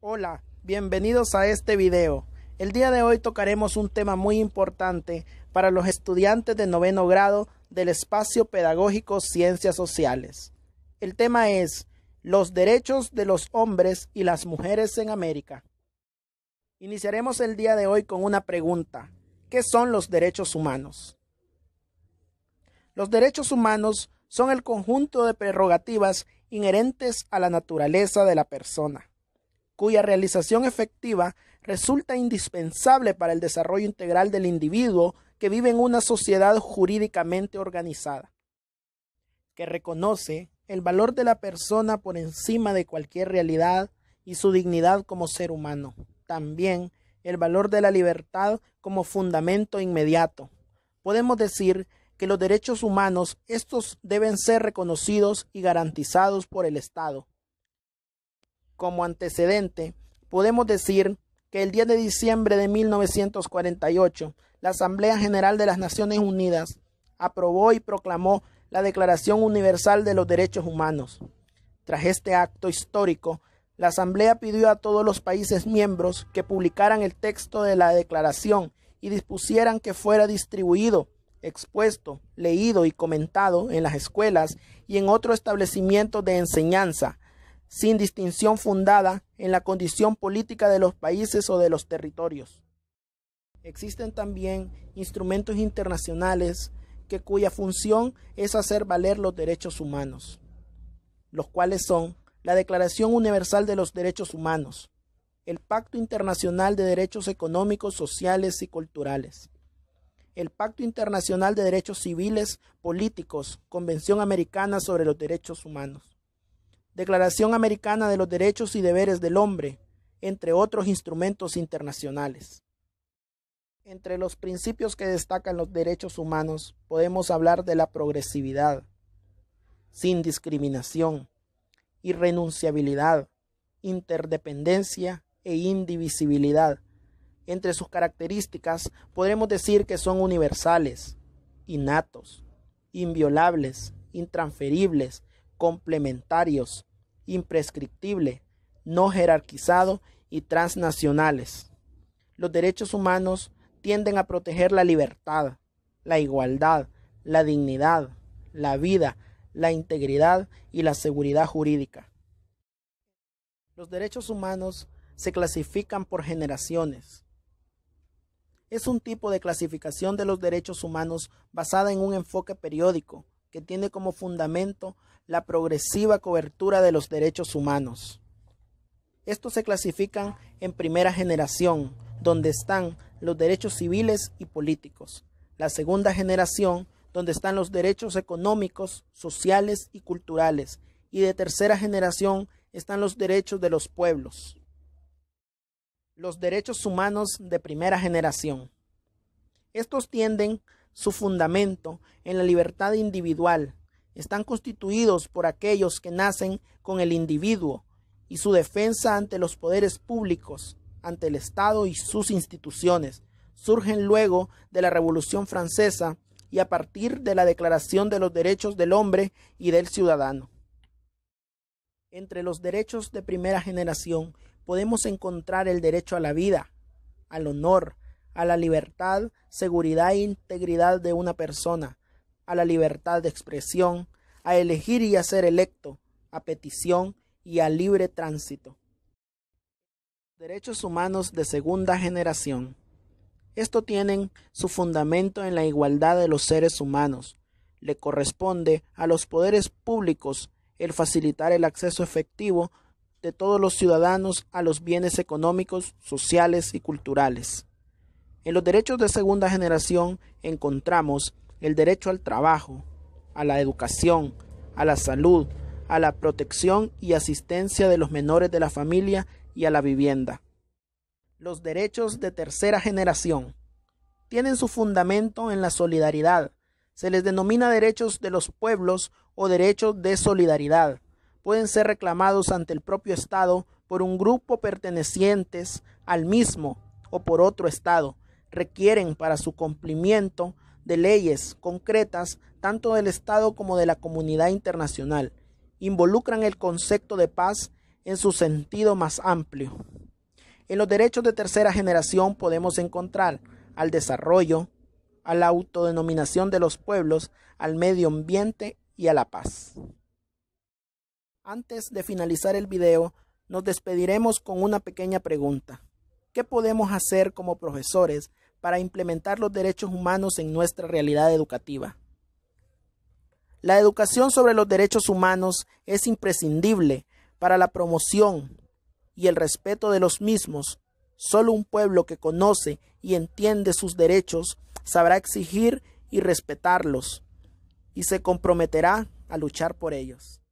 Hola, bienvenidos a este video. El día de hoy tocaremos un tema muy importante para los estudiantes de noveno grado del espacio pedagógico Ciencias Sociales. El tema es los derechos de los hombres y las mujeres en América. Iniciaremos el día de hoy con una pregunta. ¿Qué son los derechos humanos? Los derechos humanos son el conjunto de prerrogativas inherentes a la naturaleza de la persona, cuya realización efectiva resulta indispensable para el desarrollo integral del individuo que vive en una sociedad jurídicamente organizada, que reconoce el valor de la persona por encima de cualquier realidad y su dignidad como ser humano. También el valor de la libertad como fundamento inmediato. Podemos decir que los derechos humanos, estos deben ser reconocidos y garantizados por el Estado. Como antecedente, podemos decir que el 10 de diciembre de 1948, la Asamblea General de las Naciones Unidas aprobó y proclamó la Declaración Universal de los Derechos Humanos. Tras este acto histórico, la Asamblea pidió a todos los países miembros que publicaran el texto de la declaración y dispusieran que fuera distribuido, expuesto, leído y comentado en las escuelas y en otros establecimientos de enseñanza, sin distinción fundada en la condición política de los países o de los territorios. Existen también instrumentos internacionales cuya función es hacer valer los derechos humanos, los cuales son la Declaración Universal de los Derechos Humanos, el Pacto Internacional de Derechos Económicos, Sociales y Culturales, el Pacto Internacional de Derechos Civiles, Políticos, Convención Americana sobre los Derechos Humanos, Declaración Americana de los Derechos y Deberes del Hombre, entre otros instrumentos internacionales. Entre los principios que destacan los derechos humanos podemos hablar de la progresividad, sin discriminación, irrenunciabilidad, interdependencia e indivisibilidad. Entre sus características podremos decir que son universales, innatos, inviolables, intransferibles, complementarios, imprescriptibles, no jerarquizados y transnacionales. Los derechos humanos tienden a proteger la libertad, la igualdad, la dignidad, la vida, la integridad y la seguridad jurídica. Los derechos humanos se clasifican por generaciones. Es un tipo de clasificación de los derechos humanos basada en un enfoque periódico que tiene como fundamento la progresiva cobertura de los derechos humanos. Estos se clasifican en primera generación, donde están los derechos civiles y políticos. La segunda generación, donde están los derechos económicos, sociales y culturales. Y de tercera generación están los derechos de los pueblos. Los derechos humanos de primera generación. Estos tienen su fundamento en la libertad individual. Están constituidos por aquellos que nacen con el individuo y su defensa ante los poderes públicos, ante el Estado y sus instituciones. Surgen luego de la Revolución Francesa y a partir de la Declaración de los Derechos del Hombre y del Ciudadano. Entre los derechos de primera generación podemos encontrar el derecho a la vida, al honor, a la libertad, seguridad e integridad de una persona, a la libertad de expresión, a elegir y a ser electo, a petición y a libre tránsito. Derechos humanos de segunda generación. Estos tienen su fundamento en la igualdad de los seres humanos. Le corresponde a los poderes públicos el facilitar el acceso efectivo de todos los ciudadanos a los bienes económicos, sociales y culturales. En los derechos de segunda generación encontramos el derecho al trabajo, a la educación, a la salud, a la protección y asistencia de los menores de la familia y a la vivienda. Los derechos de tercera generación tienen su fundamento en la solidaridad. Se les denomina derechos de los pueblos o derechos de solidaridad. Pueden ser reclamados ante el propio Estado por un grupo pertenecientes al mismo o por otro Estado. Requieren para su cumplimiento de leyes concretas tanto del Estado como de la comunidad internacional. Involucran el concepto de paz en su sentido más amplio. En los derechos de tercera generación podemos encontrar al desarrollo, a la autodenominación de los pueblos, al medio ambiente y a la paz. Antes de finalizar el video, nos despediremos con una pequeña pregunta. ¿Qué podemos hacer como profesores para implementar los derechos humanos en nuestra realidad educativa? La educación sobre los derechos humanos es imprescindible para la promoción y el respeto de los mismos. Solo un pueblo que conoce y entiende sus derechos sabrá exigir y respetarlos y se comprometerá a luchar por ellos.